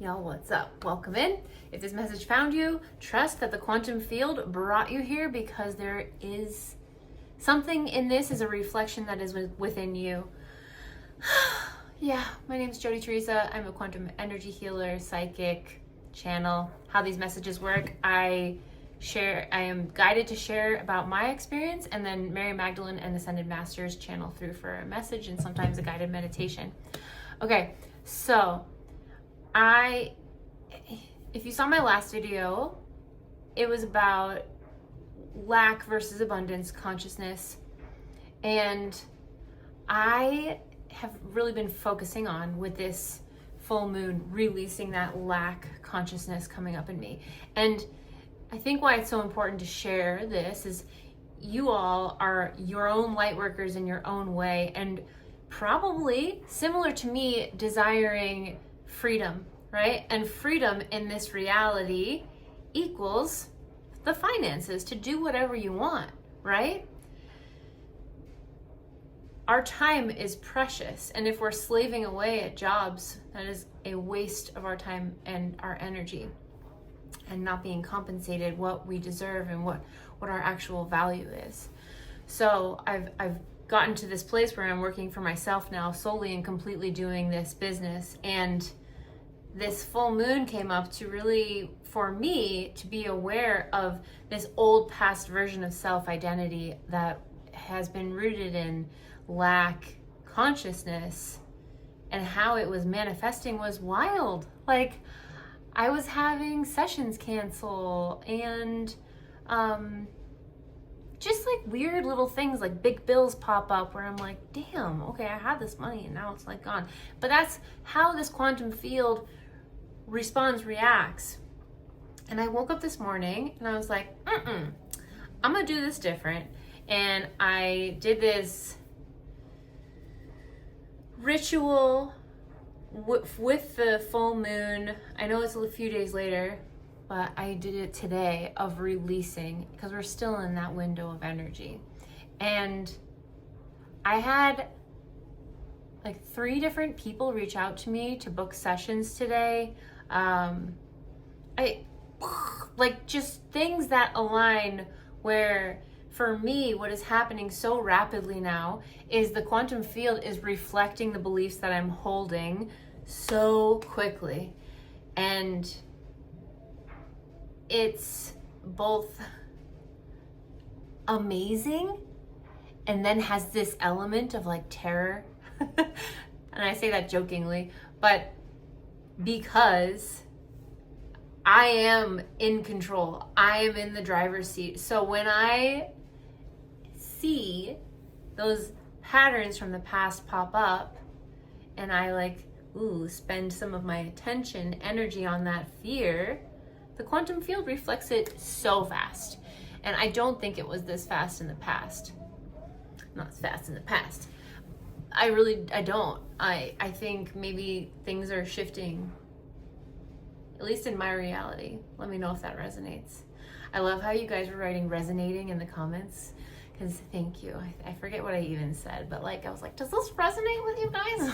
Y'all, what's up? Welcome in. If this message found you, trust that the quantum field brought you here because there is something in this is a reflection that is within you. Yeah, my name is Jody Teresa. I'm a quantum energy healer, psychic, channel. How these messages work, I am guided to share about my experience, and then Mary Magdalene and Ascended Masters channel through for a message and sometimes a guided meditation. Okay, so if you saw my last video, it was about lack versus abundance consciousness, and I have really been focusing on, with this full moon, releasing that lack consciousness coming up in me. And I think why it's so important to share this is you all are your own light workers in your own way, and probably similar to me, desiring freedom, right? And freedom in this reality equals the finances to do whatever you want, right? Our time is precious, and if we're slaving away at jobs, that is a waste of our time and our energy, and not being compensated what we deserve and what our actual value is. So I've gotten to this place where I'm working for myself now, solely and completely doing this business, and this full moon came up to really, for me, to be aware of this old past version of self-identity that has been rooted in lack consciousness, and how it was manifesting was wild. Like, I was having sessions cancel, and just like weird little things, like big bills pop up where I'm like, damn, okay, I had this money and now it's like gone. But that's how this quantum field reacts. And I woke up this morning and I was like, I'm gonna do this different. And I did this ritual with the full moon. I know it's a few days later, but I did it today, of releasing, because we're still in that window of energy. And I had like 3 different people reach out to me to book sessions today. I like just things that align, where for me, what is happening so rapidly now is the quantum field is reflecting the beliefs that I'm holding so quickly. And it's both amazing and then has this element of like terror. And I say that jokingly, but because I am in control, I am in the driver's seat. So when I see those patterns from the past pop up, and I spend some of my attention, energy on that fear, the quantum field reflects it so fast. And I don't think it was this fast in the past. Not as fast in the past. I don't. I think maybe things are shifting, at least in my reality. Let me know if that resonates. I love how you guys were writing resonating in the comments, because thank you. I forget what I even said, but I was like, does this resonate with you guys?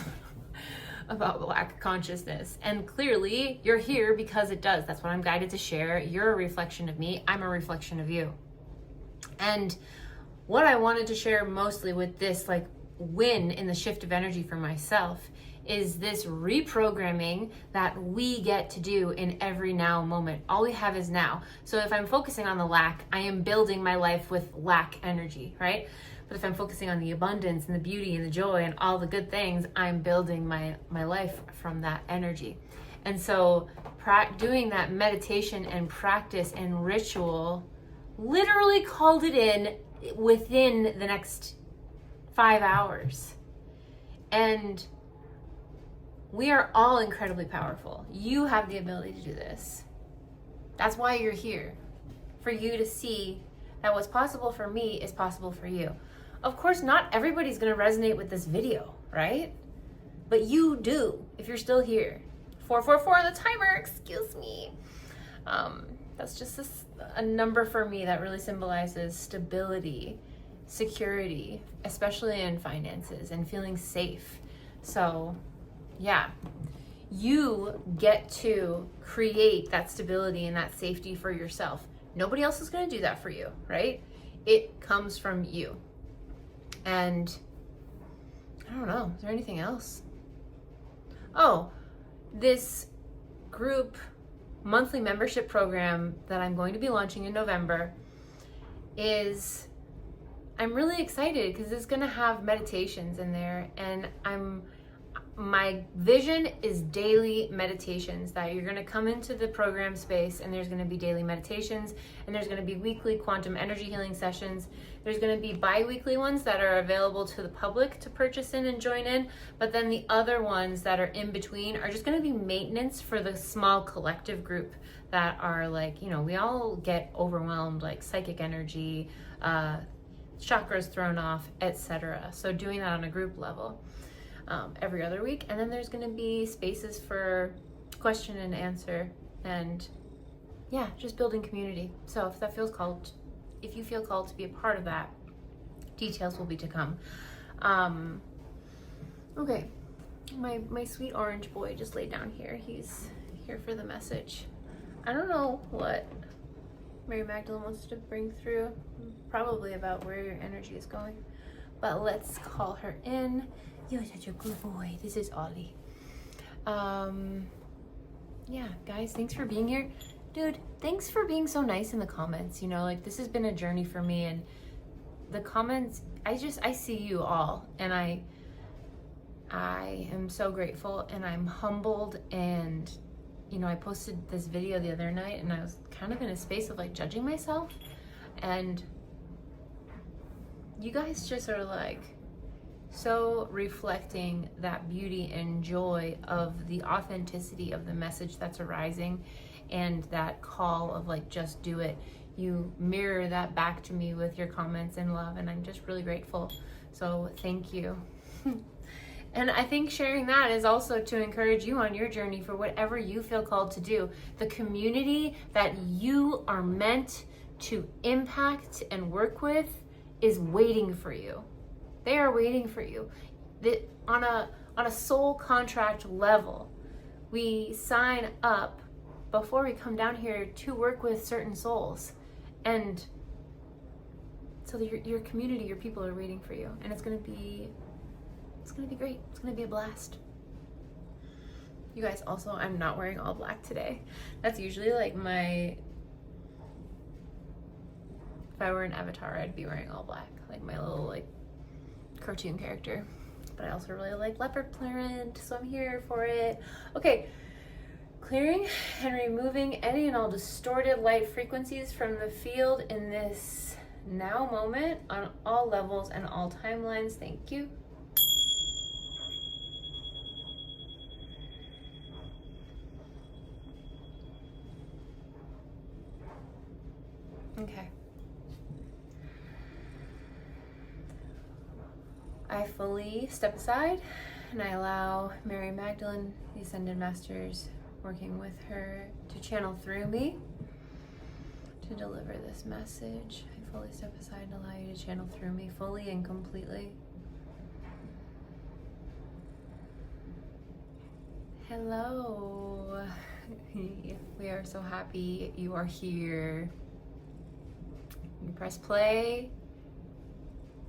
About lack consciousness. And clearly you're here because it does. That's what I'm guided to share. You're a reflection of me. I'm a reflection of you. And what I wanted to share mostly with this win in the shift of energy for myself is this reprogramming that we get to do in every now moment. All we have is now. So if I'm focusing on the lack, I am building my life with lack energy, right? But if I'm focusing on the abundance and the beauty and the joy and all the good things, I'm building my life from that energy. And so doing that meditation and practice and ritual literally called it in within the next 5 hours. And we are all incredibly powerful. You have the ability to do this. That's why you're here, for you to see that what's possible for me is possible for you. Of course, not everybody's gonna resonate with this video, right? But you do, if you're still here. 444 on the timer, excuse me. That's just a number for me that really symbolizes stability, security, especially in finances, and feeling safe. So yeah, You get to create that stability and that safety for yourself. Nobody else is going to do that for you, right? It comes from you. And I don't know, is there anything else? Oh, this group monthly membership program that I'm going to be launching in November I'm really excited because it's going to have meditations in there, and my vision is daily meditations, that you're going to come into the program space and there's going to be daily meditations, and there's going to be weekly quantum energy healing sessions. There's going to be bi-weekly ones that are available to the public to purchase in and join in, but then the other ones that are in between are just going to be maintenance for the small collective group that are like, we all get overwhelmed, like psychic energy, chakras thrown off, etc. So doing that on a group level every other week. And then there's going to be spaces for question and answer, and just building community. So if you feel called to be a part of that, details will be to come. Okay, my sweet orange boy just laid down here. He's here for the message. I don't know what Mary Magdalene wants to bring through, probably about where your energy is going, but let's call her in. You're such a good boy. This is Ollie. Guys, thanks for being here. Dude, thanks for being so nice in the comments. This has been a journey for me, and the comments, I see you all, and I am so grateful, and I'm humbled. And I posted this video the other night, and I was kind of in a space of like judging myself, and you guys just are like so reflecting that beauty and joy of the authenticity of the message that's arising, and that call of like, just do it. You mirror that back to me with your comments and love, and I'm just really grateful. So thank you. And I think sharing that is also to encourage you on your journey for whatever you feel called to do. The community that you are meant to impact and work with is waiting for you. They are waiting for you. On a soul contract level, we sign up before we come down here to work with certain souls. And so your community, your people are waiting for you. And it's going to be great. It's going to be a blast. You guys, also, I'm not wearing all black today. That's usually like if I were an avatar, I'd be wearing all black, like my little like cartoon character. But I also really like leopard print, so I'm here for it. Okay, clearing and removing any and all distorted light frequencies from the field in this now moment on all levels and all timelines. Thank you. Okay. I fully step aside and I allow Mary Magdalene, the Ascended Masters, working with her to channel through me to deliver this message. I fully step aside and allow you to channel through me fully and completely. Hello. We are so happy you are here. You press play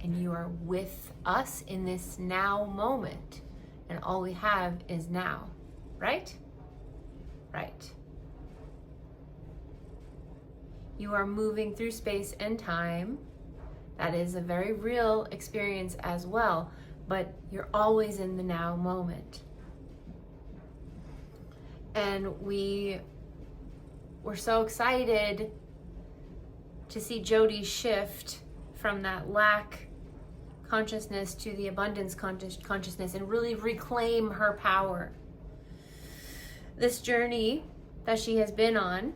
and you are with us in this now moment, and all we have is now, right? Right. You are moving through space and time. That is a very real experience as well, but you're always in the now moment. And we're so excited to see Jody shift from that lack consciousness to the abundance consciousness and really reclaim her power. This journey that she has been on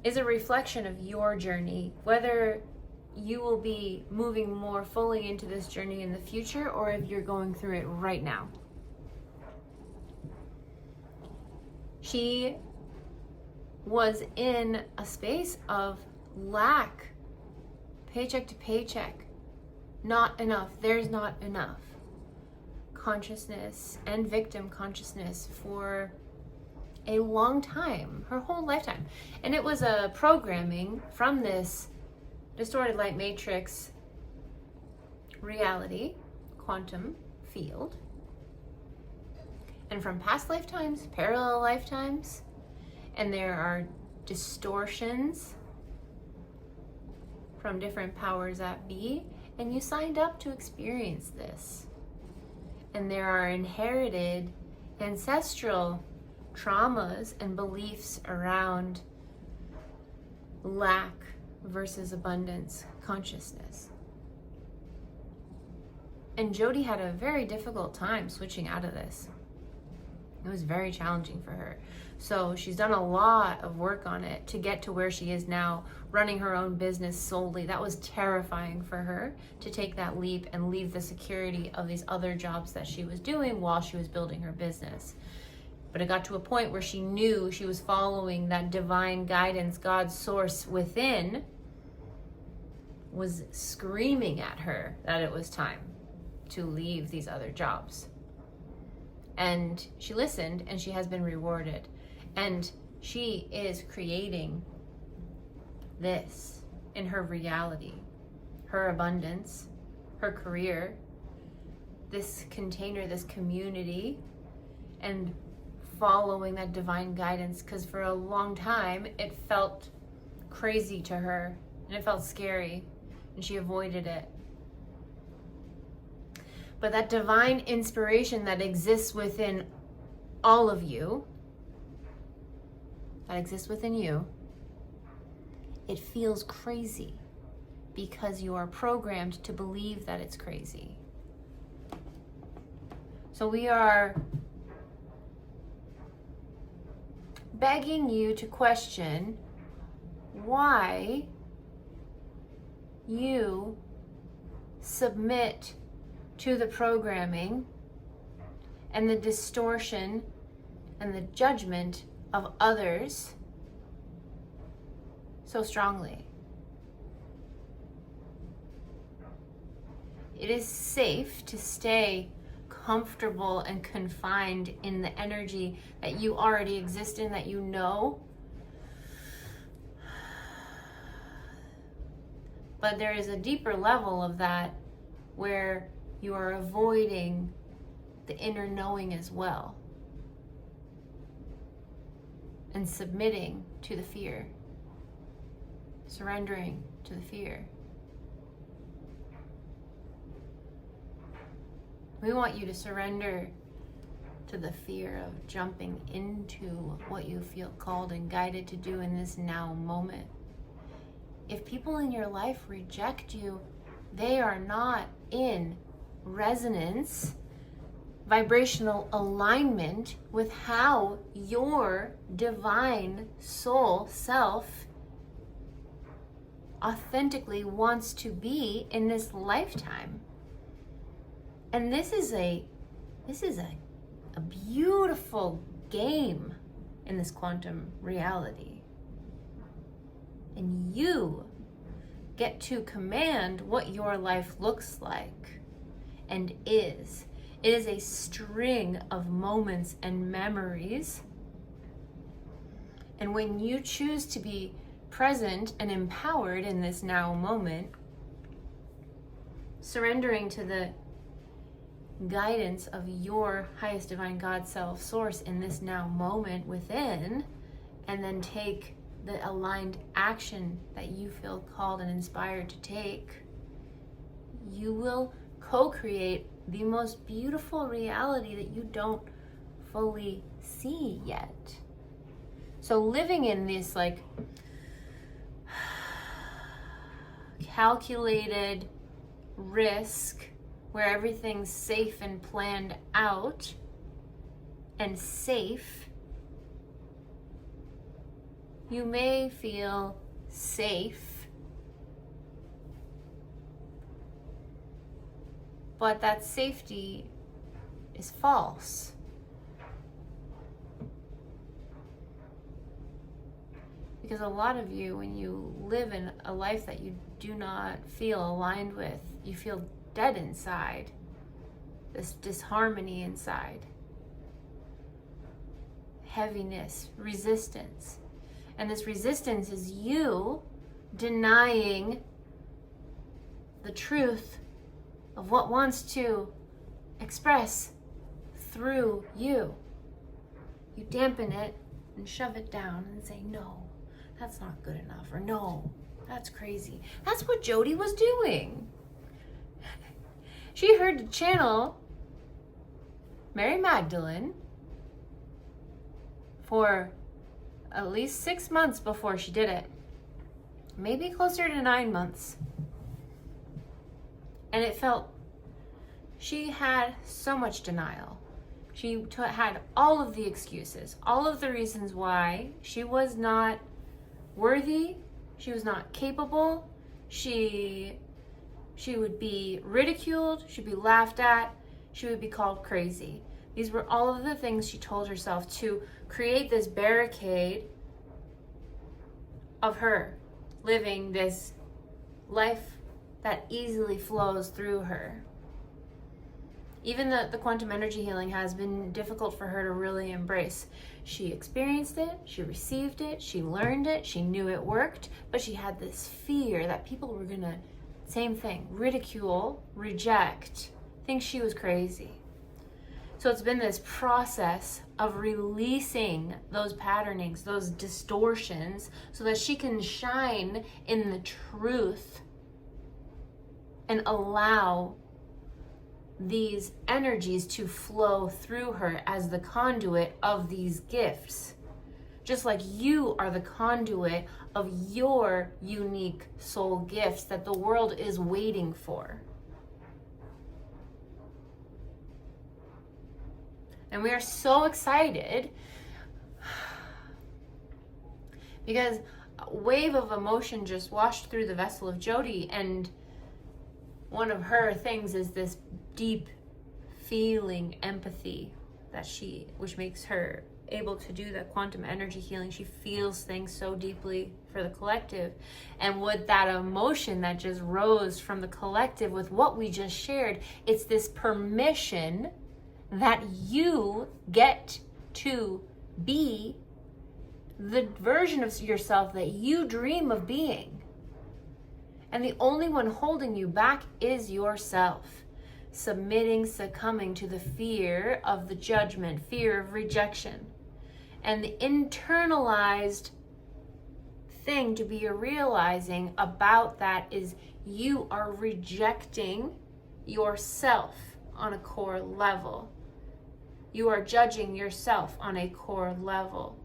is a reflection of your journey, whether you will be moving more fully into this journey in the future or if you're going through it right now. She was in a space of lack, paycheck to paycheck, not enough, there's not enough. consciousness and victim consciousness for a long time, her whole lifetime. And it was a programming from this distorted light matrix reality, quantum field, and from past lifetimes, parallel lifetimes, and there are distortions from different powers that be, and you signed up to experience this. And there are inherited ancestral traumas and beliefs around lack versus abundance consciousness. And Jody had a very difficult time switching out of this. It was very challenging for her. So she's done a lot of work on it to get to where she is now, running her own business solely. That was terrifying for her, to take that leap and leave the security of these other jobs that she was doing while she was building her business. But it got to a point where she knew she was following that divine guidance. God's source within was screaming at her that it was time to leave these other jobs. And she listened, and she has been rewarded. And she is creating this in her reality, her abundance, her career, this container, this community, and following that divine guidance. Because for a long time, it felt crazy to her, and it felt scary, and she avoided it. But that divine inspiration that exists within all of you, that exists within you, it feels crazy because you are programmed to believe that it's crazy. So we are begging you to question why you submit to the programming and the distortion and the judgment of others so strongly. It is safe to stay comfortable and confined in the energy that you already exist in, that you know. But there is a deeper level of that where you are avoiding the inner knowing as well, and submitting to the fear, surrendering to the fear. We want you to surrender to the fear of jumping into what you feel called and guided to do in this now moment. If people in your life reject you, they are not in resonance, vibrational alignment with how your divine soul self authentically wants to be in this lifetime. And this is a beautiful game in this quantum reality. And you get to command what your life looks like and is. It is a string of moments and memories. And when you choose to be present and empowered in this now moment, surrendering to the guidance of your highest divine God self source in this now moment within, and then take the aligned action that you feel called and inspired to take, you will co-create the most beautiful reality that you don't fully see yet. So living in this like calculated risk where everything's safe and planned out and safe, you may feel safe, but that safety is false. Because a lot of you, when you live in a life that you do not feel aligned with, you feel dead inside. this disharmony inside, heaviness, resistance. And this resistance is you denying the truth of what wants to express through you. You dampen it and shove it down and say, no, that's not good enough, or no, that's crazy. That's what Jody was doing. She heard the channel Mary Magdalene for at least 6 months before she did it. Maybe closer to 9 months. And it felt, she had so much denial. She had all of the excuses, all of the reasons why she was not worthy, she was not capable, she would be ridiculed, she'd be laughed at, she would be called crazy. These were all of the things she told herself to create this barricade of her living this life that easily flows through her. Even the quantum energy healing has been difficult for her to really embrace. She experienced it, she received it, she learned it, she knew it worked, but she had this fear that people were gonna, same thing, ridicule, reject, think she was crazy. So it's been this process of releasing those patternings, those distortions, so that she can shine in the truth and allow these energies to flow through her as the conduit of these gifts. Just like you are the conduit of your unique soul gifts that the world is waiting for. And we are so excited because a wave of emotion just washed through the vessel of Jody, and one of her things is this deep feeling empathy which makes her able to do the quantum energy healing. She feels things so deeply for the collective. And with that emotion that just rose from the collective with what we just shared, it's this permission that you get to be the version of yourself that you dream of being. And the only one holding you back is yourself. Submitting, succumbing to the fear of the judgment, fear of rejection. And the internalized thing to be realizing about that is you are rejecting yourself on a core level. You are judging yourself on a core level.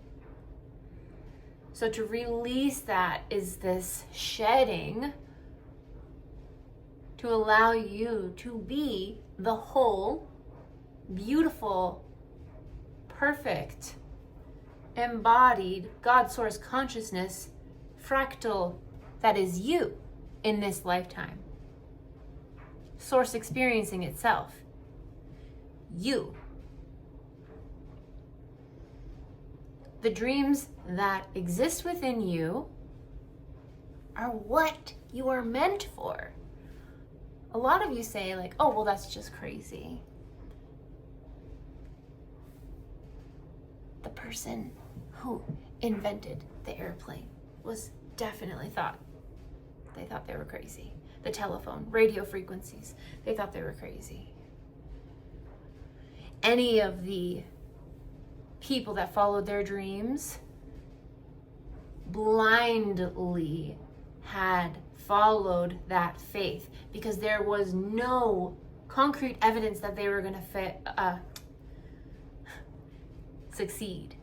So to release that is this shedding to allow you to be the whole, beautiful, perfect, embodied God source consciousness fractal that is you in this lifetime. Source experiencing itself. You. The dreams that exist within you are what you are meant for. A lot of you say like, oh, well, that's just crazy. The person who invented the airplane was definitely they thought they were crazy. The telephone, radio frequencies, they thought they were crazy. Any of the people that followed their dreams blindly had followed that faith because there was no concrete evidence that they were going to succeed.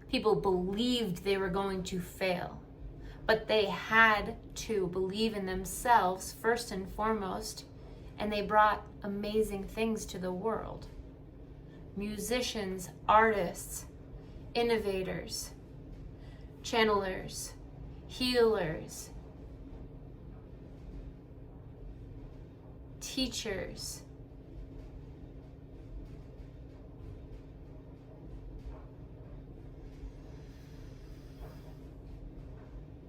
People believed they were going to fail, but they had to believe in themselves first and foremost, and they brought amazing things to the world. Musicians, artists, innovators, channelers, healers, teachers,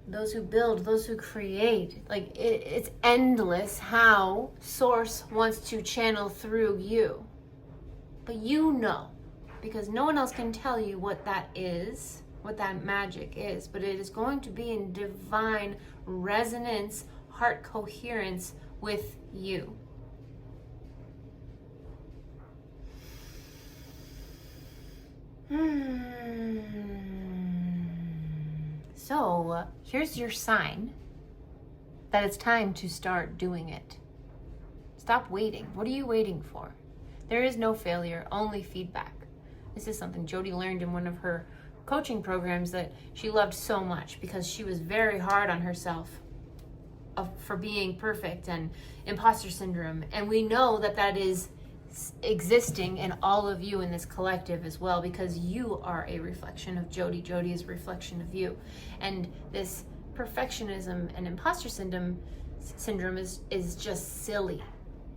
those who build, those who create. Like it's endless how Source wants to channel through you. But you know, because no one else can tell you what that is, what that magic is, but it is going to be in divine resonance, heart coherence with you. So here's your sign that it's time to start doing it. Stop waiting. What are you waiting for? There is no failure, only feedback. This is something Jody learned in one of her coaching programs that she loved so much, because she was very hard on herself for being perfect and imposter syndrome. And we know that that is existing in all of you in this collective as well, because you are a reflection of Jody. Jody is a reflection of you. And this perfectionism and imposter syndrome is just silly.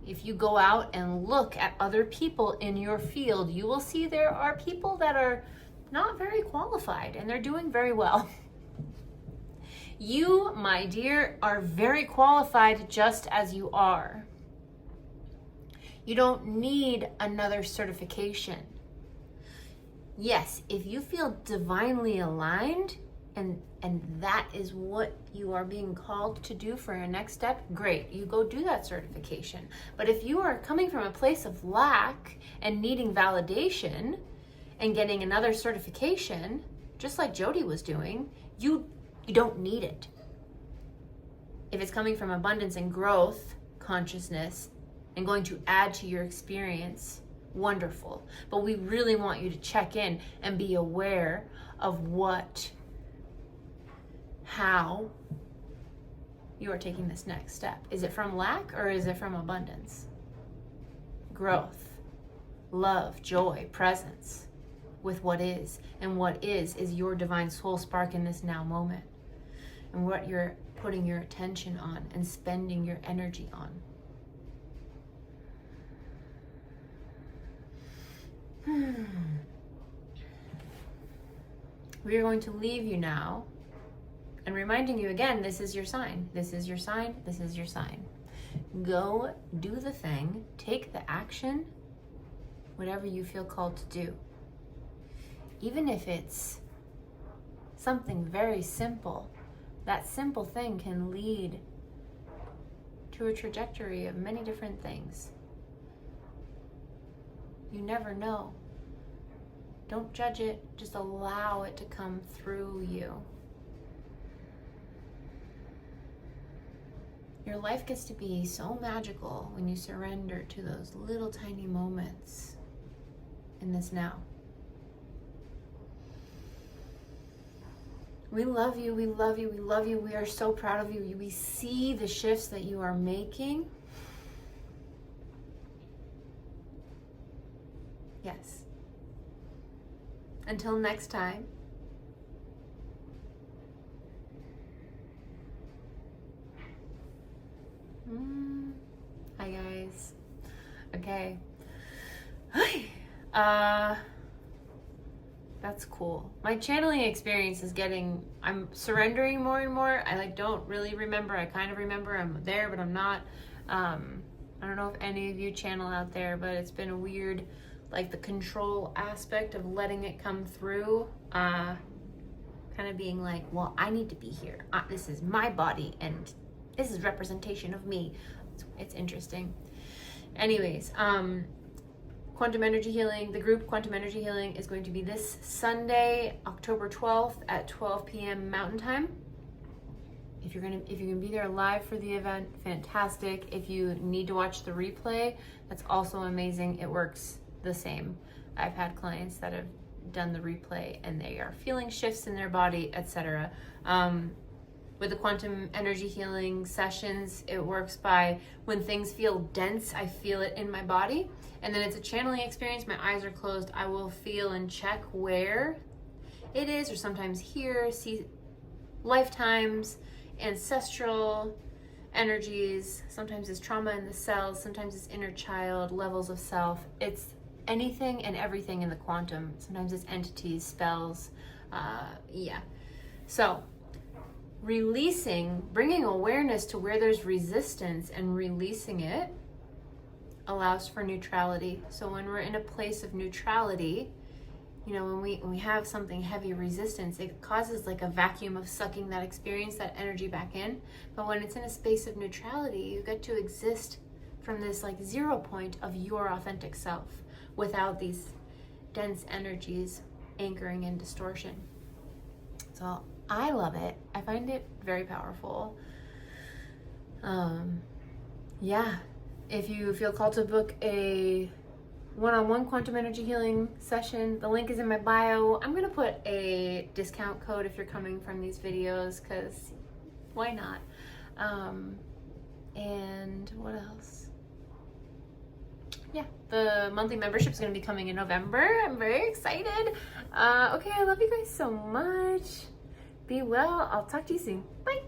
If you go out and look at other people in your field, you will see there are people that are not very qualified and they're doing very well. You, my dear, are very qualified just as you are. You don't need another certification. Yes, if you feel divinely aligned and that is what you are being called to do for your next step, great, you go do that certification. But if you are coming from a place of lack and needing validation and getting another certification, just like Jody was doing, you don't need it. If it's coming from abundance and growth consciousness and going to add to your experience, wonderful. But we really want you to check in and be aware of how you are taking this next step. Is it from lack or is it from abundance? Growth, love, joy, presence with what is. And what is your divine soul spark in this now moment. And what you're putting your attention on and spending your energy on. We are going to leave you now and reminding you again, this is your sign. This is your sign. This is your sign. Go do the thing. Take the action. Whatever you feel called to do. Even if it's something very simple, that simple thing can lead to a trajectory of many different things. You never know. Don't judge it, just allow it to come through you. Your life gets to be so magical when you surrender to those little tiny moments in this now. We love you, we love you, we love you. We are so proud of you. We see the shifts that you are making. Yes. Until next time. Hi guys. Okay. That's cool. My channeling experience is I'm surrendering more and more. I don't really remember. I kind of remember I'm there, but I'm not. I don't know if any of you channel out there, but it's been a weird, the control aspect of letting it come through, kind of being well, I need to be here. This is my body and this is representation of me. It's interesting. Anyways, Quantum Energy Healing, the group Quantum Energy Healing is going to be this Sunday, October 12th at 12 p.m. Mountain Time. If you can be there live for the event, fantastic. If you need to watch the replay, that's also amazing. It works the same. I've had clients that have done the replay and they are feeling shifts in their body, etc. With the quantum energy healing sessions, it works by when things feel dense, I feel it in my body. And then it's a channeling experience. My eyes are closed. I will feel and check where it is, or sometimes here, see lifetimes, ancestral energies. Sometimes it's trauma in the cells. Sometimes it's inner child, levels of self. It's anything and everything in the quantum. Sometimes it's entities, spells. So releasing, bringing awareness to where there's resistance and releasing it allows for neutrality. So when we're in a place of neutrality, you know, when we have something heavy resistance, it causes like a vacuum of sucking that experience, that energy back in. But when it's in a space of neutrality, you get to exist from this like 0 point of your authentic self without these dense energies anchoring in distortion. So I love it. I find it very powerful. Yeah, if you feel called to book a one-on-one quantum energy healing session, the link is in my bio. I'm gonna put a discount code if you're coming from these videos, because why not? And what else? Yeah, the monthly membership is going to be coming in November. I'm very excited. Okay, I love you guys so much. Be well. I'll talk to you soon. Bye.